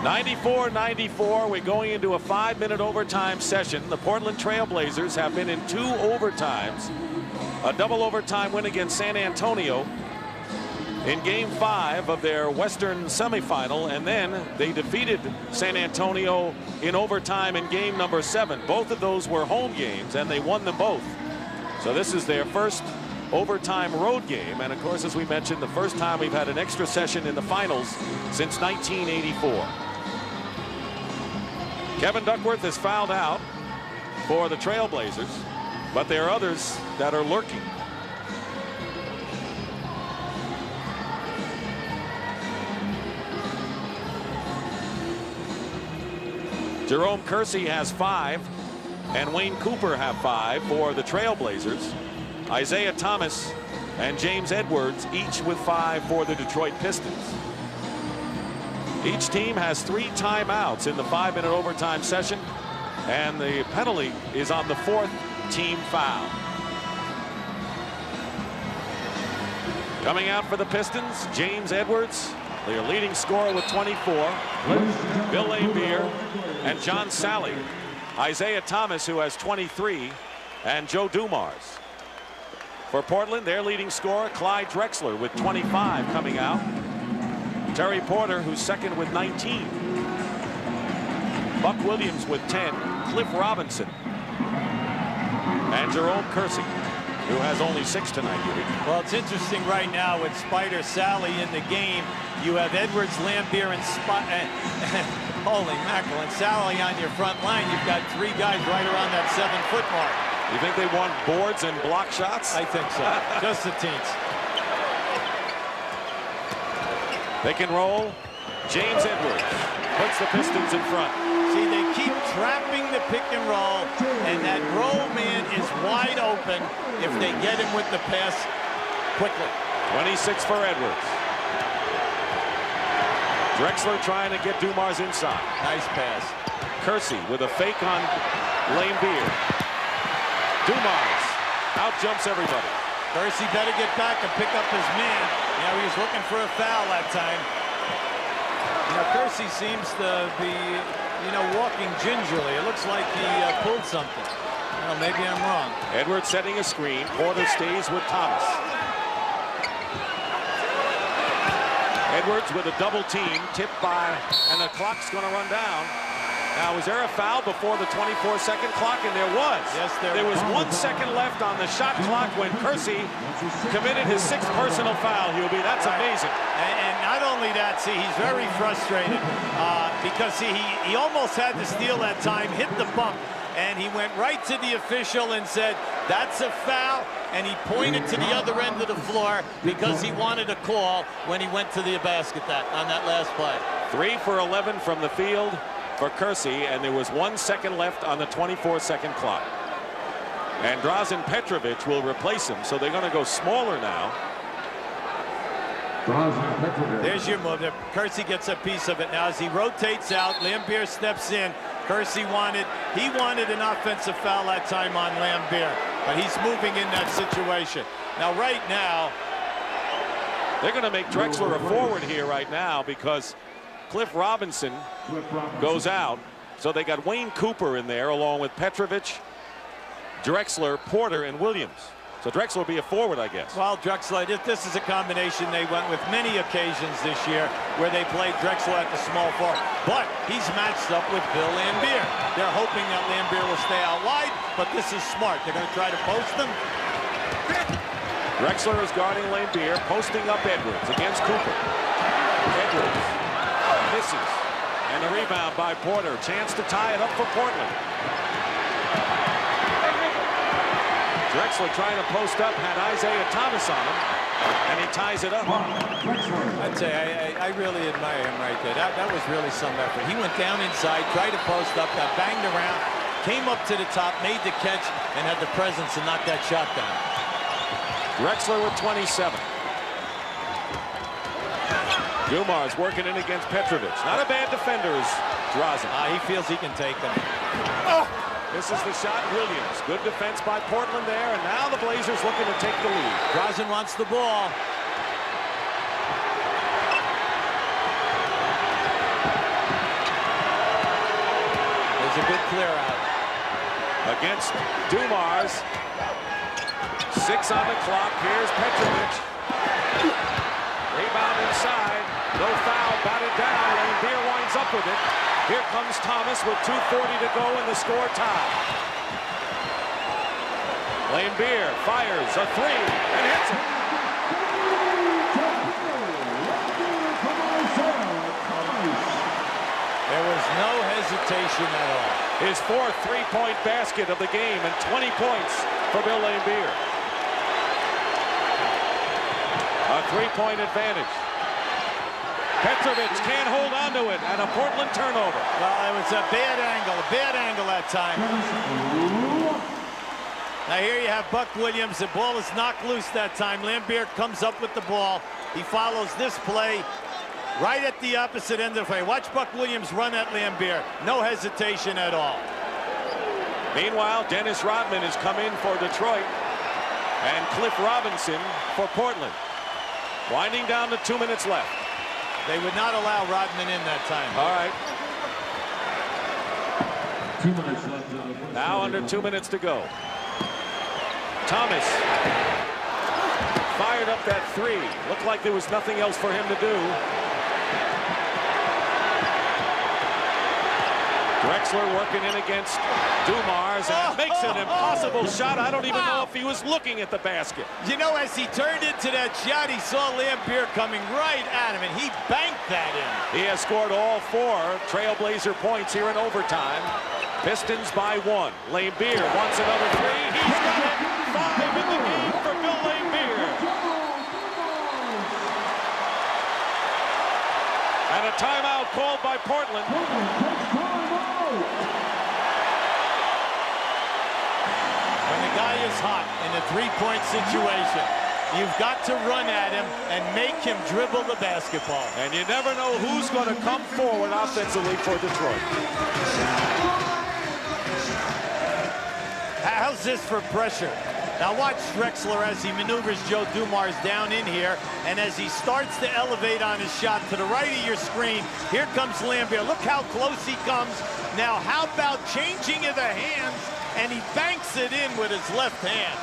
94-94. We're going into a 5-minute overtime session. The Portland Trail Blazers have been in 2 overtimes. A double overtime win against San Antonio in Game 5 of their Western semifinal, and then they defeated San Antonio in overtime in game number 7. Both of those were home games, and they won them both. So this is their first overtime road game, and of course, as we mentioned, the first time we've had an extra session in the finals since 1984. Kevin Duckworth is fouled out for the Trailblazers, but there are others that are lurking. Jerome Kersey has 5, and Wayne Cooper have 5 for the Trailblazers. Isaiah Thomas and James Edwards each with 5 for the Detroit Pistons. Each team has 3 timeouts in the 5-minute overtime session, and the penalty is on the 4th team foul. Coming out for the Pistons, James Edwards, their leading scorer with 24, Bill Laimbeer and John Sally. Isaiah Thomas, who has 23, and Joe Dumars. For Portland, their leading scorer, Clyde Drexler, with 25 coming out. Terry Porter, who's second with 19. Buck Williams with 10. Cliff Robinson. And Jerome Kersey, who has only 6 tonight. Well, it's interesting right now with Spider Sally in the game. You have Edwards, Laimbeer, and holy mackerel, and Sally on your front line. You've got 3 guys right around that 7-foot mark. You think they want boards and block shots? I think so. Just the teens. Pick and roll. James Edwards puts the Pistons in front. See, they keep trapping the pick and roll, and that roll man is wide open if they get him with the pass quickly. 26 for Edwards. Drexler trying to get Dumars inside. Nice pass. Kersey with a fake on Laimbeer. Dumars out jumps everybody. Kersey better get back and pick up his man. You know, he was looking for a foul that time. You know, Kersey seems to be, you know, walking gingerly. It looks like he pulled something. Well, maybe I'm wrong. Edwards setting a screen. Porter stays with Thomas. Edwards with a double team, tipped by, and the clock's going to run down. Now, was there a foul before the 24-second clock? And there was. Yes, there was 1 second left on the shot clock when Kersey committed his 6th personal foul, Hubie. That's amazing. And not only that, see, he's very frustrated because he almost had to steal that time, hit the bump, and he went right to the official and said, that's a foul, and he pointed to the other end of the floor because he wanted a call when he went to the basket on that last play. 3 for 11 from the field for Kersey, and there was 1 second left on the 24-second clock. And Drazen Petrovic will replace him, so they're going to go smaller now. There's your move. Kersey gets a piece of it now as he rotates out. Laimbeer steps in. Kersey wanted an offensive foul that time on Laimbeer, but he's moving in that situation. Now, right now, they're going to make Drexler a forward here right now because Cliff Robinson goes out. So they got Wayne Cooper in there along with Petrovic, Drexler, Porter, and Williams. So Drexler will be a forward, I guess. Well, Drexler, this is a combination they went with many occasions this year where they played Drexler at the small forward. But he's matched up with Bill Laimbeer. They're hoping that Laimbeer will stay out wide, but this is smart. They're going to try to post him. Drexler is guarding Laimbeer, posting up Edwards against Cooper. Edwards misses. And a rebound by Porter. Chance to tie it up for Portland. Drexler trying to post up, had Isaiah Thomas on him, and he ties it up. I'd say I really admire him right there. That was really some effort. He went down inside, tried to post up, got banged around, came up to the top, made the catch, and had the presence to knock that shot down. Drexler with 27. Dumars working in against Petrovic. Not a bad defender is Drazen. He feels he can take them. Oh! This is the shot, Williams. Good defense by Portland there, and now the Blazers looking to take the lead. Drazen wants the ball. clear out. Against Dumars. 6 on the clock. Here's Petrovic. Rebound inside. No foul. Batted down. Lambier winds up with it. Here comes Thomas with 2:40 to go in the score tie. Lambier fires a 3 and hits it. There was no hesitation at all. His 4th three-point basket of the game and 20 points for Bill Lambier. A 3-point advantage. Petrovic can't hold on to it, and a Portland turnover. Well, it was a bad angle that time. Now here you have Buck Williams. The ball is knocked loose that time. Lambier comes up with the ball. He follows this play right at the opposite end of the play. Watch Buck Williams run at Lambier. No hesitation at all. Meanwhile, Dennis Rodman has come in for Detroit, and Cliff Robinson for Portland. Winding down to 2 minutes left. They would not allow Rodman in that time. All right. 2 minutes left. Now under 2 minutes to go. Thomas fired up that 3. Looked like there was nothing else for him to do. Drexler working in against Dumars and makes an impossible shot. I don't even know if he was looking at the basket. You know, as he turned into that shot, he saw Lambier coming right at him, and he banked that in. He has scored all 4 Trailblazer points here in overtime. Pistons by 1. Lambier wants another 3. He's got it. 5 in the game for Bill Lambier. And a timeout called by Portland. When the guy is hot in a three-point situation, you've got to run at him and make him dribble the basketball. And you never know who's going to come forward offensively for Detroit. How's this for pressure? Now watch Drexler as he maneuvers Joe Dumars down in here, and as he starts to elevate on his shot to the right of your screen, here comes Lambier. Look how close he comes. Now how about changing of the hands, and he banks it in with his left hand.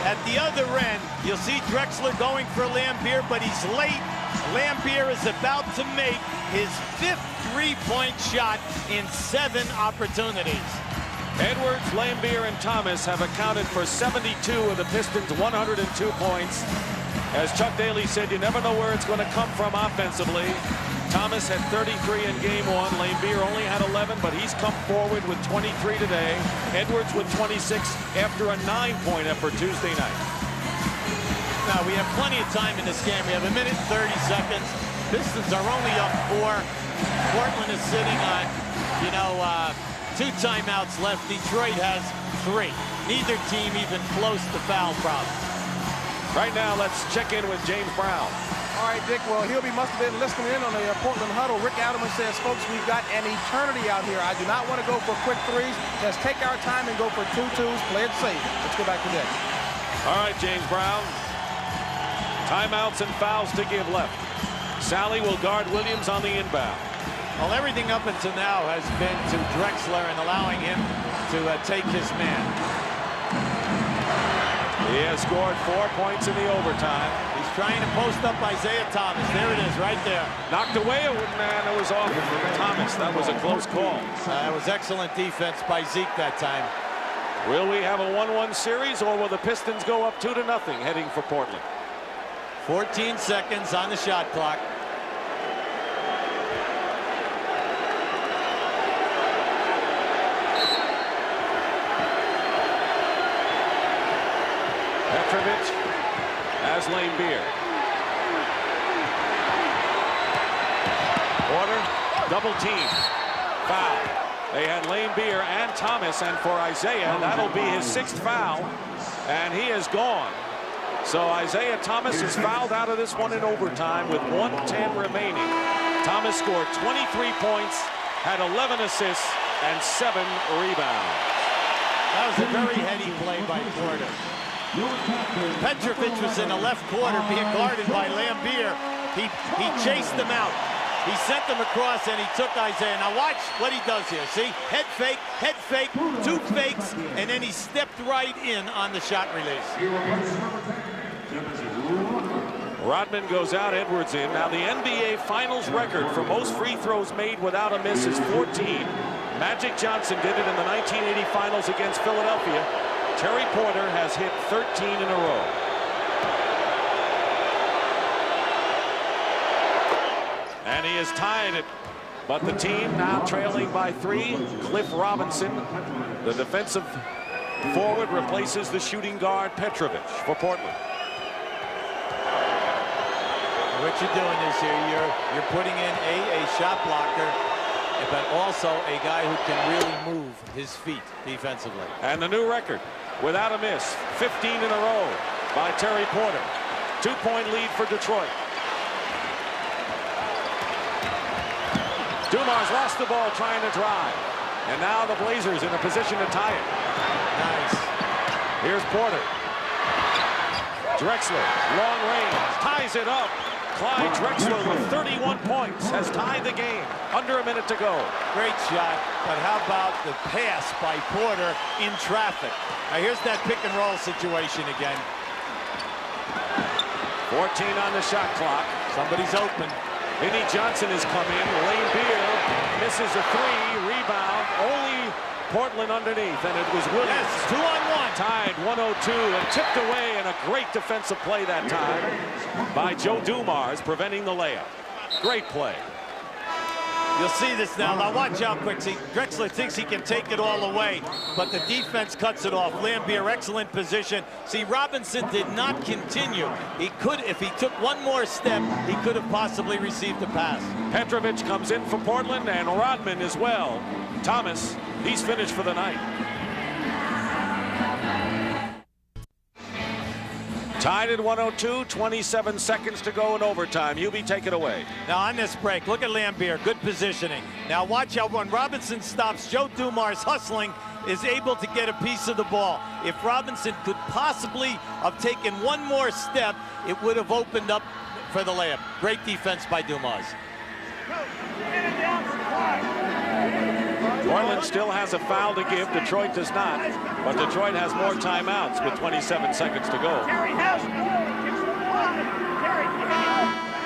At the other end, you'll see Drexler going for Lambier, but he's late. Lambier is about to make his 5th three-point shot in 7 opportunities. Edwards, Lambier, and Thomas have accounted for 72 of the Pistons' 102 points. As Chuck Daly said, you never know where it's going to come from offensively. Thomas had 33 in game 1. Lambier only had 11, but he's come forward with 23 today. Edwards with 26 after a 9-point effort Tuesday night. Now, we have plenty of time in this game. We have 1 minute and 30 seconds. Pistons are only up 4. Portland is sitting on, 2 timeouts left. Detroit has 3. Neither team even close to foul problems. Right now, let's check in with James Brown. All right, Dick. Well, must have been listening in on the Portland huddle. Rick Adelman says, folks, we've got an eternity out here. I do not want to go for quick 3s. Let's take our time and go for 2 2s. Play it safe. Let's go back to Dick. All right, James Brown. Timeouts and fouls to give left. Sally will guard Williams on the inbound. Well, everything up until now has been to Drexler and allowing him to take his man. He has scored 4 points in the overtime. He's trying to post up Isaiah Thomas. There it is, right there. Knocked away, man. That was awful for Thomas. That was a close call. That was excellent defense by Zeke that time. Will we have a 1-1 series, or will the Pistons go up 2-0 heading for Portland? 14 seconds on the shot clock. Petrovic as Lambier. Order, double team, foul. They had Lambier and Thomas, and for Isaiah, that'll be his 6th foul, and he is gone. So Isaiah Thomas is fouled out of this one in overtime with 1:10 remaining. Thomas scored 23 points, had 11 assists, and 7 rebounds. That was a very heady play by Porter. Petrovic was in the left corner being guarded by Lambier. He chased him out. He sent them across, and he took Isaiah. Now watch what he does here. See? Head fake, 2 fakes, and then he stepped right in on the shot release. Rodman goes out, Edwards in. Now the NBA Finals record for most free throws made without a miss is 14. Magic Johnson did it in the 1980 Finals against Philadelphia. Terry Porter has hit 13 in a row. And he has tied it. But the team now trailing by 3. Cliff Robinson, the defensive forward, replaces the shooting guard Petrovic for Portland. What you're doing is here, you're putting in a shot blocker, but also a guy who can really move his feet defensively. And the new record, without a miss, 15 in a row by Terry Porter. 2-point lead for Detroit. Dumars lost the ball trying to drive. And now the Blazers in a position to tie it. Nice. Here's Porter. Drexler, long range, ties it up. Clyde Drexler with 31 points has tied the game. Under a minute to go. Great shot, but how about the pass by Porter in traffic? Now here's that pick and roll situation again. 14 on the shot clock. Somebody's open. Vinnie Johnson has come in. Lane Beer misses a 3. Rebound. Only Portland underneath, and it was Williams. Yes, 2-on-1. Tied 102 and tipped away, and a great defensive play that time by Joe Dumars, preventing the layup. Great play. You'll see this now. Now watch out quick. See, Drexler thinks he can take it all away, but the defense cuts it off. Lambier, excellent position. See, Robinson did not continue. He could, if he took one more step, he could have possibly received the pass. Petrovic comes in for Portland, and Rodman as well. Thomas, he's finished for the night. Tied at 102, 27 seconds to go in overtime. Hubie, take it away. Now on this break, look at Lambier, good positioning. Now watch out when Robinson stops, Joe Dumars hustling is able to get a piece of the ball. If Robinson could possibly have taken one more step, it would have opened up for the layup. Great defense by Dumars. Portland still has a foul to give. Detroit does not. But Detroit has more timeouts with 27 seconds to go.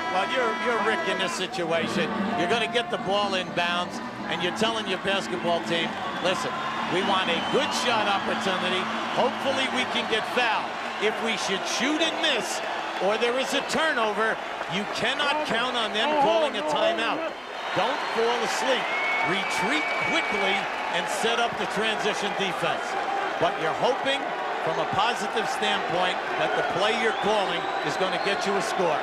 Well, you're Rick in this situation. You're going to get the ball in bounds, and you're telling your basketball team, listen, we want a good shot opportunity. Hopefully we can get fouled. If we should shoot and miss, or there is a turnover, you cannot count on them calling a timeout. Don't fall asleep. Retreat quickly and set up the transition defense. But you're hoping, from a positive standpoint, that the play you're calling is going to get you a score.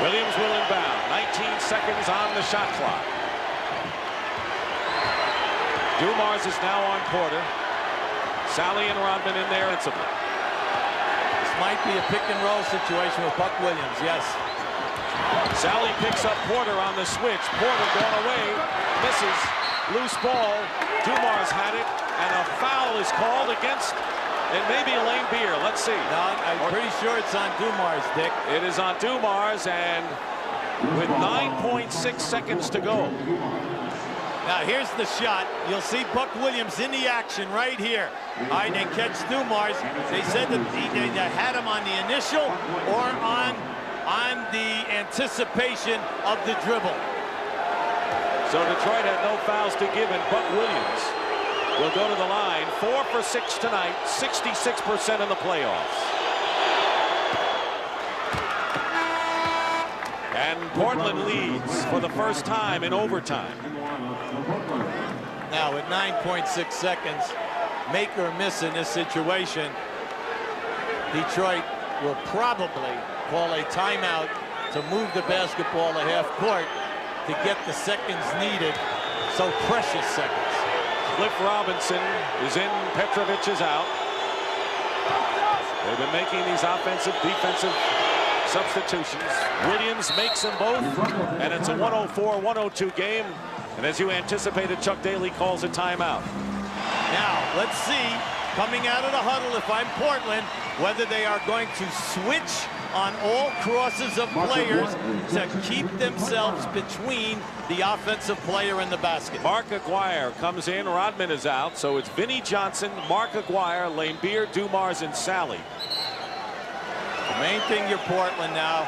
Williams will inbound. 19 seconds on the shot clock. Dumars is now on Porter. Sally and Rodman in there. It's a might be a pick-and-roll situation with Buck Williams, yes. Sally picks up Porter on the switch. Porter going away, misses, loose ball. Dumars had it, and a foul is called against, it may be Lane Beer. Let's see. No, I'm pretty sure it's on Dumars, Dick. It is on Dumars, and with 9.6 seconds to go. Now here's the shot. You'll see Buck Williams in the action right here. All right, they catch Dumars. They said that they had him on the initial or on the anticipation of the dribble. So Detroit had no fouls to give, and Buck Williams will go to the line. 4 for 6 tonight, 66% in the playoffs. And Portland leads for the first time in overtime. Now with 9.6 seconds, make or miss in this situation, Detroit will probably call a timeout to move the basketball to half court to get the seconds needed. So precious seconds. Cliff Robinson is in, Petrovic is out. They've been making these offensive, defensive substitutions. Williams makes them both, and it's a 104-102 game. And as you anticipated, Chuck Daly calls a timeout. Now, let's see coming out of the huddle, if I'm Portland, whether they are going to switch on all crosses of players to keep themselves between the offensive player and the basket. Mark Aguirre comes in. Rodman is out. So it's Vinnie Johnson, Mark Aguirre, Laimbeer, Dumars, and Sally. The main thing, you're Portland now.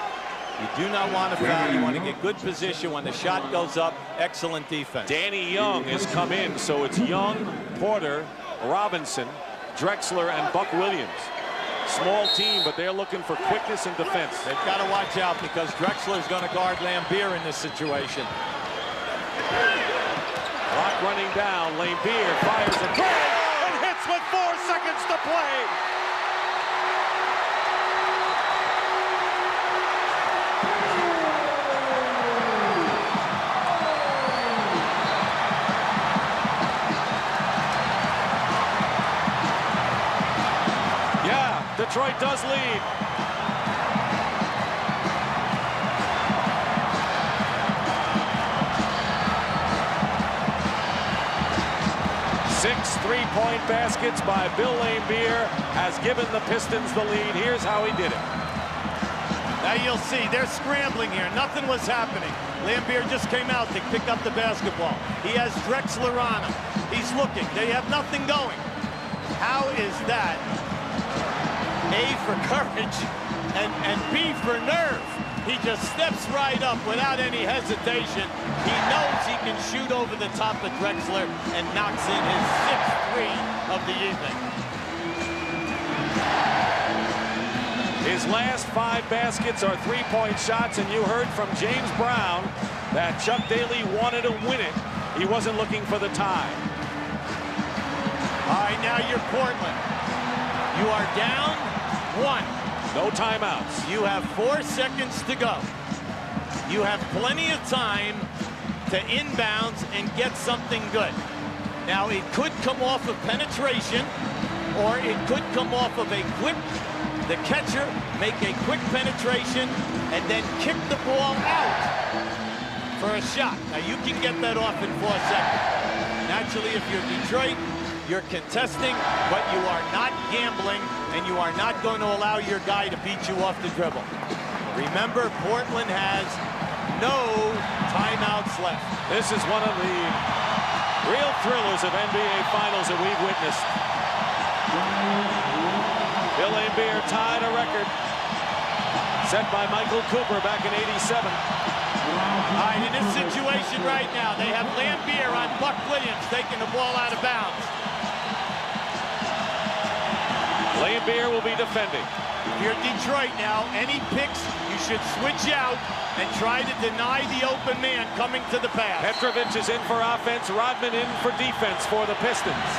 You do not want to foul. You want to get good position when the shot goes up. Excellent defense. Danny Young has come in. So it's Young, Porter, Robinson, Drexler, and Buck Williams. Small team, but they're looking for quickness and defense. They've got to watch out because Drexler is going to guard Laimbeer in this situation. Clock running down. Laimbeer fires a three and hits with 4 seconds to play. Detroit does lead. Six three-point baskets by Bill Laimbeer has given the Pistons the lead. Here's how he did it. Now you'll see they're scrambling here. Nothing was happening. Laimbeer just came out to pick up the basketball. He has Drexler on him. He's looking. They have nothing going. How is that? A for courage and B for nerve. He just steps right up without any hesitation. He knows he can shoot over the top of Drexler and knocks in his 6th three of the evening. His last 5 baskets are three-point shots, and you heard from James Brown that Chuck Daly wanted to win it. He wasn't looking for the tie. All right, now you're Portland. You are down 1. No timeouts. You have 4 seconds to go. You have plenty of time to inbounds and get something good. Now, it could come off of penetration, or it could come off of a quick, the catcher make a quick penetration and then kick the ball out for a shot. Now, you can get that off in 4 seconds. Naturally, if you're Detroit, you're contesting, but you are not gambling, and you are not going to allow your guy to beat you off the dribble. Remember, Portland has no timeouts left. This is one of the real thrillers of NBA Finals that we've witnessed. Bill Laimbeer tied a record set by Michael Cooper back in '87. All right, in this situation right now, they have Laimbeer on Buck Williams taking the ball out of bounds. Laimbeer will be defending. If you're Detroit now, any picks, you should switch out and try to deny the open man coming to the pass. Petrovic is in for offense, Rodman in for defense for the Pistons.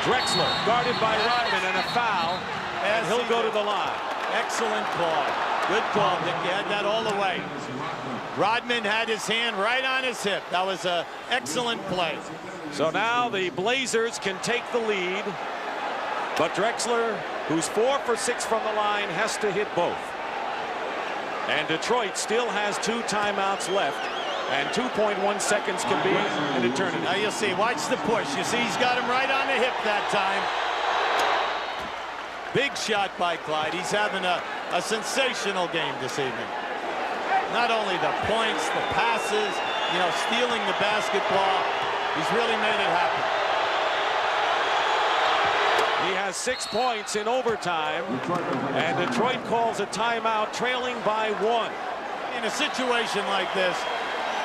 Drexler guarded by Rodman, and a foul, and he'll go to the line. Excellent call. Good call, Dick. You had that all the way. Rodman had his hand right on his hip. That was an excellent play. So now the Blazers can take the lead, but Drexler, who's 4 for 6 from the line, has to hit both. And Detroit still has 2 timeouts left, and 2.1 seconds can be an eternity. Now you'll see, watch the push. You see he's got him right on the hip that time. Big shot by Clyde. He's having a sensational game this evening. Not only the points, the passes, you know, stealing the basketball. He's really made it happen. He has 6 points in overtime, and Detroit calls a timeout, trailing by 1. In a situation like this,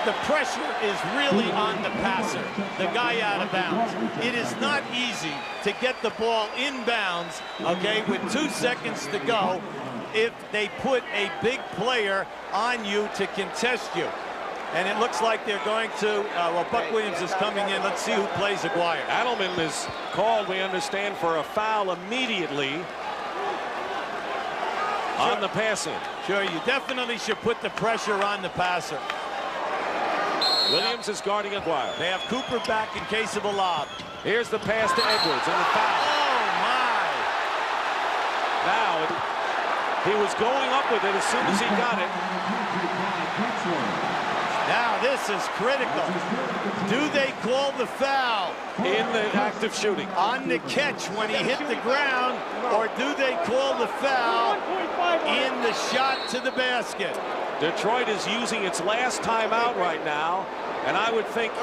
the pressure is really on the passer, the guy out of bounds. It is not easy to get the ball inbounds, okay, with 2 seconds to go if they put a big player on you to contest you. And it looks like they're going to, well, Buck Williams is coming in. Let's see who plays Aguirre. Adelman is called, we understand, for a foul immediately on the passing. Sure, you definitely should put the pressure on the passer. Williams is guarding Aguirre. They have Cooper back in case of a lob. Here's the pass to Edwards and the foul. Oh, my. Now, he was going up with it as soon as he got it. Now this is critical. Do they call the foul In the act of shooting. on the catch when he hit the ground, or do they call the foul in the shot to the basket? Detroit is using its last timeout right now, and I would think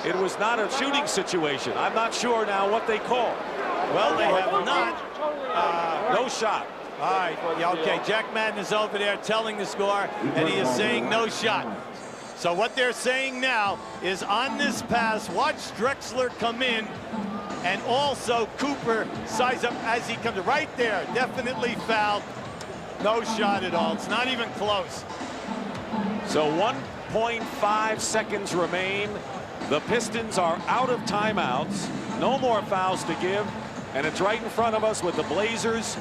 it was not a shooting situation. I'm not sure now what they call. Well, they have not. No shot. All right, yeah, okay, Jack Madden is over there telling the score, and he is saying no shot. So what they're saying now is on this pass, watch Drexler come in, and also Cooper size up as he comes right there. Definitely fouled. No shot at all. It's not even close. So 1.5 seconds remain. The Pistons are out of timeouts. No more fouls to give. And it's right in front of us with the Blazers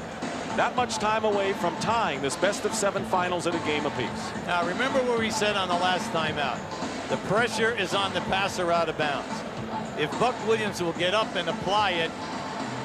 that much time away from tying this best-of-7 finals at a game apiece. Now, remember what we said on the last timeout. The pressure is on the passer out of bounds. If Buck Williams will get up and apply it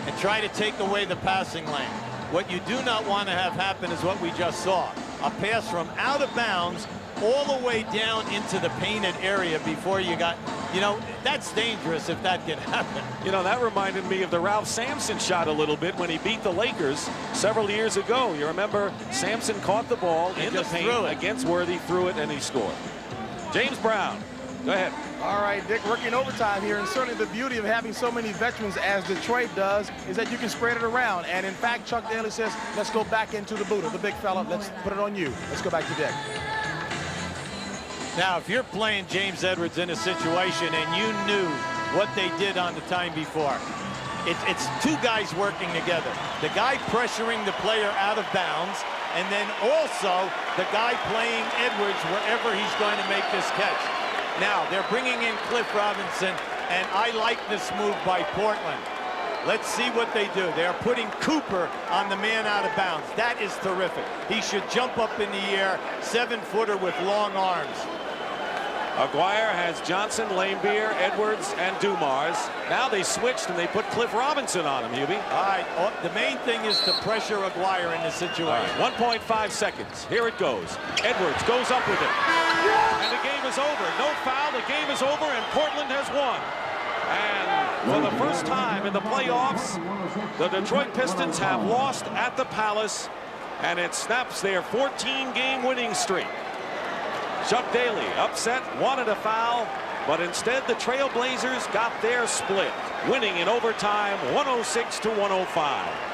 and try to take away the passing lane, what you do not want to have happen is what we just saw. A pass from out of bounds all the way down into the painted area before you got, you know, that's dangerous if that can happen. You know, that reminded me of the Ralph Sampson shot a little bit when he beat the Lakers several years ago. You remember Sampson caught the ball in the paint against Worthy, threw it, and he scored. James Brown, go ahead. All right, Dick, working overtime here, and certainly the beauty of having so many veterans as Detroit does is that you can spread it around. And in fact, Chuck Daly says, let's go back into the boot of the big fella. Let's put it on you. Let's go back to Dick. Now, if you're playing James Edwards in a situation and you knew what they did on the time before, it's two guys working together. The guy pressuring the player out of bounds, and then also the guy playing Edwards wherever he's going to make this catch. Now, they're bringing in Cliff Robinson, and I like this move by Portland. Let's see what they do. They're putting Cooper on the man out of bounds. That is terrific. He should jump up in the air, 7-footer with long arms. Aguirre has Johnson, Laimbeer, Edwards, and Dumars. Now they switched and they put Cliff Robinson on him, Hubie. All right, the main thing is to pressure Aguirre in this situation. Right, 1.5 seconds. Here it goes. Edwards goes up with it. And the game is over. No foul. The game is over, and Portland has won. And for the first time in the playoffs, the Detroit Pistons have lost at the Palace, and it snaps their 14-game winning streak. Chuck Daly, upset, wanted a foul, but instead the Trailblazers got their split, winning in overtime 106 to 105.